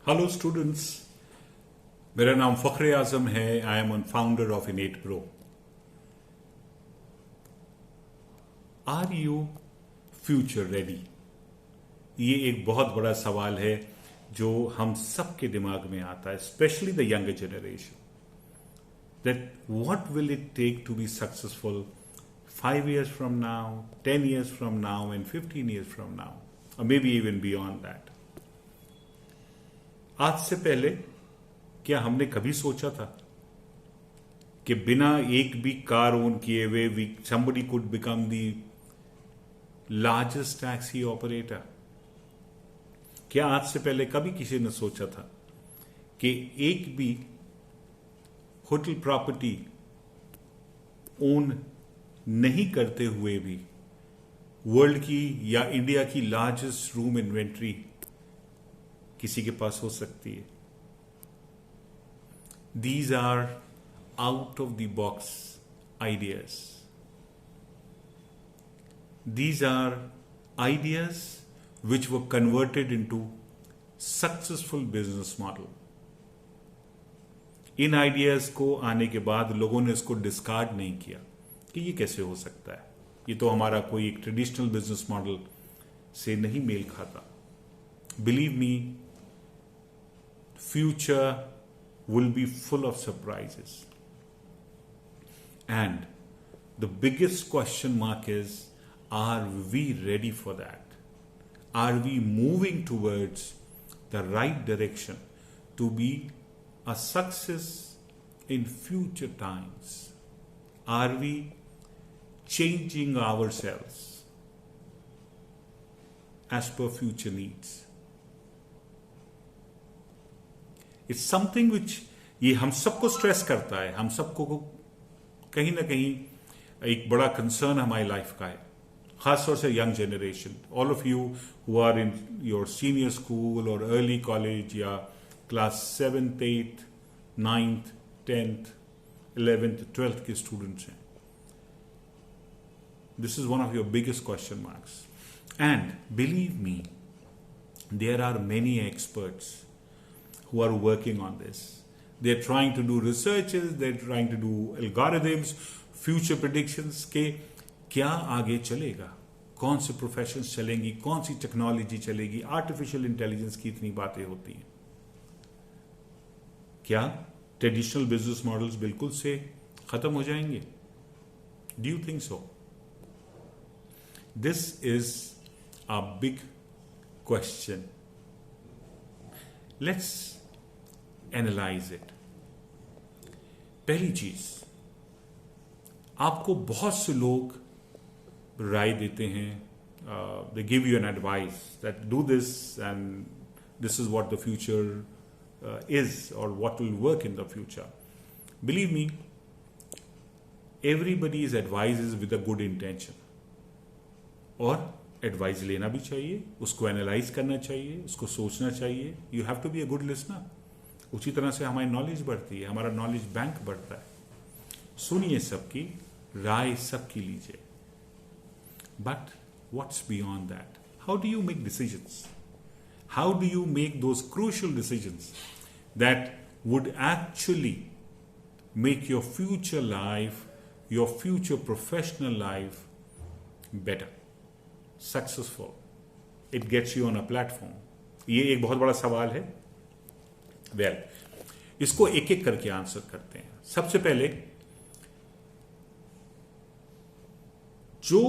Hello students, मेरा नाम फखरे आजम है। I am one founder of Inet pro. Are you future ready? ये एक बहुत बड़ा सवाल है जो हम सबके दिमाग में आता है, specially the younger generation. That what will it take to be successful 5 years from now, 10 years from now, and 15 years from now, or maybe even beyond that. आज से पहले क्या हमने कभी सोचा था कि बिना एक भी कार ओन किए हुए somebody could become the largest taxi operator? क्या आज से पहले कभी किसी ने सोचा था कि एक भी होटल प्रॉपर्टी ओन नहीं करते हुए भी वर्ल्ड की या इंडिया की लार्जेस्ट रूम इन्वेंट्री किसी के पास हो सकती है? These are out of the box ideas. These are ideas which were converted into successful business model. In ideas को आने के बाद लोगों ने इसको डिस्कार्ड नहीं किया कि ये कैसे हो सकता है, ये तो हमारा कोई एक ट्रेडिशनल बिजनेस मॉडल से नहीं मेल खाता। Believe me, future will be full of surprises. And the biggest question mark is, are we ready for that? Are we moving towards the right direction to be a success in future times? Are we changing ourselves as per future needs? It's something which ये हम सबको stress करता है, हम सबको कहीं ना कहीं एक बड़ा कंसर्न हमारी लाइफ का है, खासतौर से young generation. All of you who are in your senior school और अर्ली कॉलेज या class 7th 8th 9th 10th 11th 12th के स्टूडेंट्स हैं। This is one of your biggest question marks. And believe me, there are many experts who are working on this. They're trying to do researches, they're trying to do algorithms, future predictions के क्या आगे चलेगा, कौन से professions चलेंगी, कौन सी technology चलेगी। Artificial intelligence की इतनी बातें होती हैं। क्या ट्रेडिशनल बिजनेस मॉडल्स बिल्कुल से खत्म हो जाएंगे? Do you think so? This is a big question. Let's analyse it. पहली चीज, आपको बहुत से लोग राय देते हैं, they give you an advice that do this and this is what the future is और what will work in the future. Believe me, everybody is advise with a good intention, और एडवाइस लेना भी चाहिए, उसको analyse करना चाहिए, उसको सोचना चाहिए। You have to be a good listener. उसी तरह से हमारी नॉलेज बढ़ती है, हमारा नॉलेज बैंक बढ़ता है। सुनिए सबकी राय, सबकी लीजिए। But what's beyond that? How do you make decisions? How do you make those crucial decisions that would actually make your future life, your future professional life better, successful? It gets you on a platform. ये एक बहुत बड़ा सवाल है। इसको एक एक करके आंसर करते हैं। सबसे पहले, जो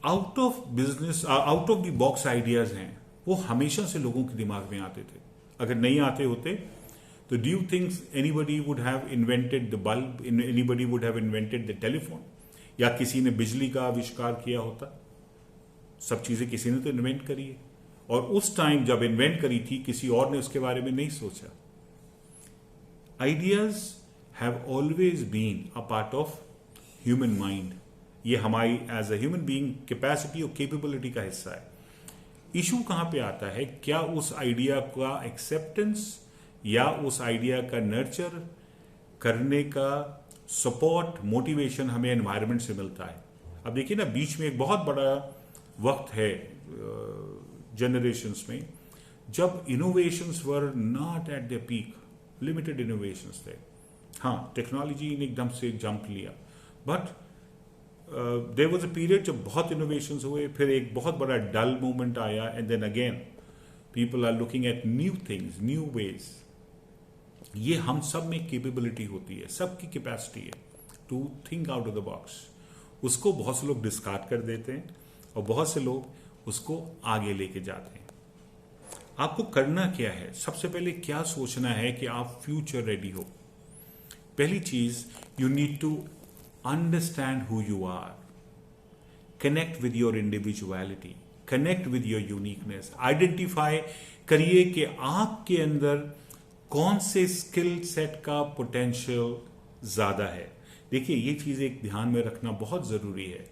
out of business, out of the box ideas हैं, वो हमेशा से लोगों के दिमाग में आते थे। अगर नहीं आते होते तो do you think anybody would have invented the bulb, anybody would have invented the telephone, या किसी ने बिजली का आविष्कार किया होता? सब चीजें किसी ने तो इन्वेंट करी है, और उस टाइम जब इन्वेंट करी थी किसी और ने उसके बारे में नहीं सोचा। Ideas have always been a part of human mind. ये हमारी as a human being capacity और कैपेबिलिटी का हिस्सा है। इशू कहां पे आता है? क्या उस आइडिया का एक्सेप्टेंस या उस आइडिया का नर्चर करने का सपोर्ट, मोटिवेशन हमें एनवायरनमेंट से मिलता है। अब देखिए ना, बीच में एक बहुत बड़ा वक्त है जनरेशन्स में जब innovations were not at the peak, limited innovations थे। हाँ, टेक्नोलॉजी ने एकदम से जंप लिया, but there was a period जब बहुत इनोवेशंस हुए, फिर एक बहुत बड़ा डल मोमेंट आया, and then again people are looking at new things, new ways. ये हम सब में कैपेबिलिटी होती है, सबकी कैपेसिटी है to think out of the box. उसको बहुत से लोग डिस्कार्ड कर देते हैं और बहुत से लोग उसको आगे लेके जाते हैं। आपको करना क्या है? सबसे पहले क्या सोचना है कि आप फ्यूचर रेडी हो। पहली चीज, you need to understand who you are, connect with your individuality, connect with your uniqueness, identify करिए कि आपके अंदर कौन से स्किल सेट का पोटेंशियल ज्यादा है। देखिए, ये चीज एक ध्यान में रखना बहुत जरूरी है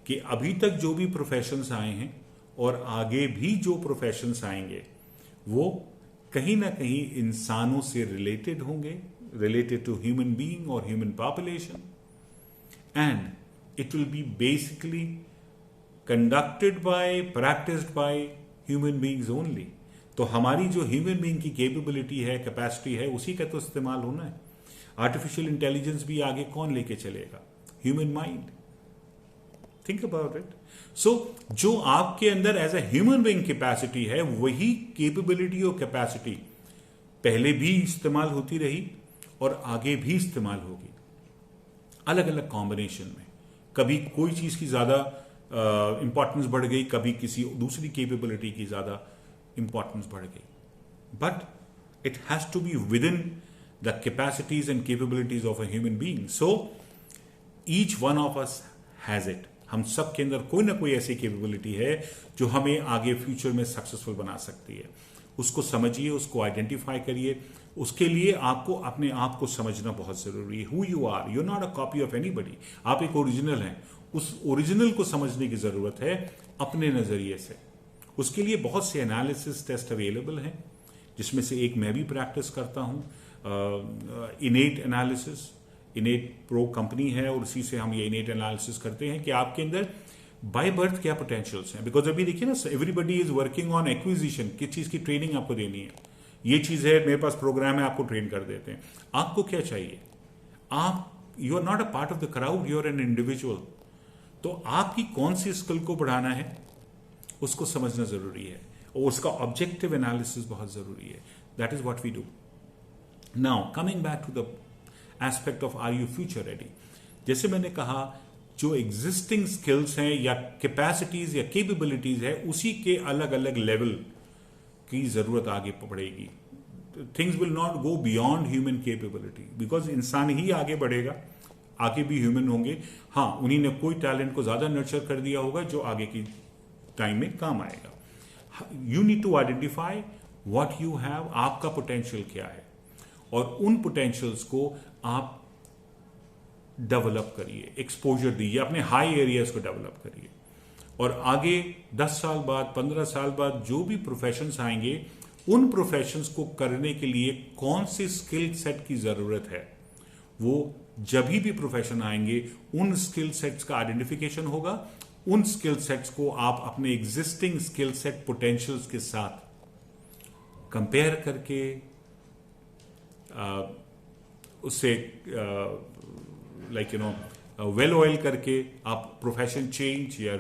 कि अभी तक जो भी प्रोफेशंस आए हैं और आगे भी जो प्रोफेशंस आएंगे, वो कहीं ना कहीं इंसानों से रिलेटेड होंगे, रिलेटेड टू ह्यूमन बीइंग और human population, and it will be basically conducted by, practised by human beings only. तो हमारी जो ह्यूमन बीइंग की कैपेबिलिटी है, कैपेसिटी है, उसी का तो इस्तेमाल होना है। आर्टिफिशियल इंटेलिजेंस भी आगे कौन लेके चलेगा? Human mind. Think about it. So जो आपके अंदर as a human being capacity है, वही कैपेबिलिटी और कैपेसिटी पहले भी इस्तेमाल होती रही और आगे भी इस्तेमाल होगी, अलग अलग कॉम्बिनेशन में। कभी कोई चीज की ज्यादा इंपॉर्टेंस बढ़ गई, कभी किसी दूसरी कैपेबिलिटी की ज्यादा इंपॉर्टेंस बढ़ गई, but it has to be within the capacities and capabilities of a human being. So each one of us has it. हम सब के अंदर कोई ना कोई ऐसी कैपेबिलिटी है जो हमें आगे फ्यूचर में सक्सेसफुल बना सकती है। उसको समझिए, उसको आइडेंटिफाई करिए। उसके लिए आपको अपने आप को समझना बहुत जरूरी है। Who you are, you are not a copy of anybody. आप एक ओरिजिनल हैं। उस ओरिजिनल को समझने की जरूरत है अपने नजरिए से। उसके लिए बहुत से एनालिसिस टेस्ट अवेलेबल हैं, जिसमें से एक मैं भी प्रैक्टिस करता हूं, इनेट एनालिसिस। इनेट प्रो कंपनी है और उसी से हम ये इनेट एनालिसिस करते हैं कि आपके अंदर बाय बर्थ क्या पोटेंशियल्स हैं। बिकॉज अभी देखिए ना, everybody is working on acquisition. किस चीज की ट्रेनिंग आपको देनी है, ये चीज है, मेरे पास प्रोग्राम है, आपको ट्रेन कर देते हैं। आपको क्या चाहिए? आप, you are not a part of the crowd, you are an individual. तो आपकी कौन सी स्किल को बढ़ाना है, उसको समझना जरूरी है, और उसका ऑब्जेक्टिव एनालिसिस बहुत जरूरी है। That is what we do. Now coming back to the aspect of are you future ready. जैसे मैंने कहा, जो एग्जिस्टिंग स्किल्स हैं या कैपेसिटीज या कैपेबिलिटीज है, उसी के अलग अलग लेवल की जरूरत आगे पड़ेगी। Things will not go beyond human capability, because इंसान ही आगे बढ़ेगा, आगे भी ह्यूमन होंगे। हाँ, उन्हीं ने कोई टैलेंट को ज्यादा नर्चर कर दिया होगा जो आगे की टाइम में काम आएगा। You need to identify what you have, आपका पोटेंशियल क्या है, और उन पोटेंशियल्स को आप डेवलप करिए, एक्सपोजर दीजिए, अपने हाई एरियाज को डेवलप करिए। और आगे 10 साल बाद, 15 साल बाद जो भी प्रोफेशंस आएंगे, उन प्रोफेशंस को करने के लिए कौन से स्किल सेट की जरूरत है, वो जब भी प्रोफेशन आएंगे उन स्किल सेट्स का आइडेंटिफिकेशन होगा। उन स्किल सेट्स को आप अपने एग्जिस्टिंग स्किल सेट पोटेंशियल्स के साथ कंपेयर करके उससे लाइक वेल ऑयल करके आप प्रोफेशन चेंज या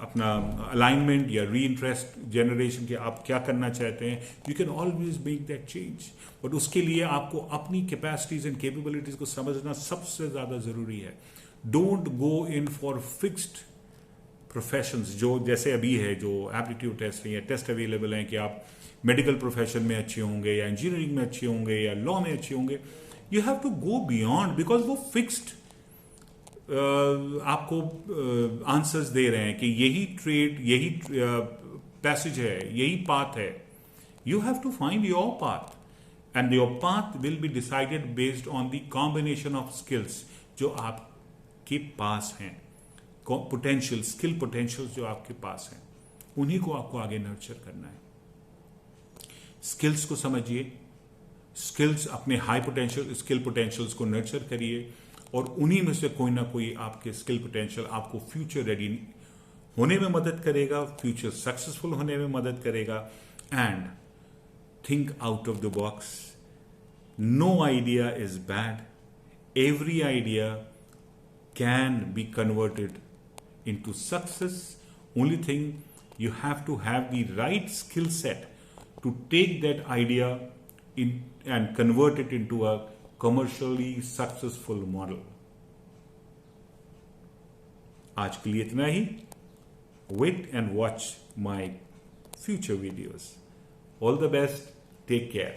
अपना अलाइनमेंट या री इंटरेस्ट जनरेशन के आप क्या करना चाहते हैं, you can always make that change. But उसके लिए आपको अपनी कैपेसिटीज एंड कैपेबिलिटीज को समझना सबसे ज्यादा जरूरी है। Don't go in for fixed professions, जो जैसे अभी है, जो एप्टीट्यूड टेस्ट है या टेस्ट अवेलेबल हैं कि आप मेडिकल प्रोफेशन में अच्छे होंगे या इंजीनियरिंग में अच्छे होंगे या लॉ में अच्छे होंगे। You have to go beyond, because वो फिक्स्ड आपको आंसर्स दे रहे हैं कि यही ट्रेड, यही पैसेज है, यही पाथ है। You have to find your path, and your path will be decided based on the combination of skills जो आपके पास हैं, पोटेंशियल स्किल पोटेंशियल्स जो आपके पास हैं, उन्हीं को आपको आगे नर्चर करना है। स्किल्स को समझिए, स्किल्स, अपने हाई पोटेंशियल स्किल पोटेंशियल्स को नर्चर करिए, और उन्हीं में से कोई ना कोई आपके स्किल पोटेंशियल आपको फ्यूचर रेडी होने में मदद करेगा, फ्यूचर सक्सेसफुल होने में मदद करेगा. And think out of the box. No idea is bad. Every idea can be converted into success. Only thing, you have to have the right skill set to take that idea in and convert it into a commercially successful model. आज के लिए इतना ही. Wait and watch my future videos. All the best. Take care.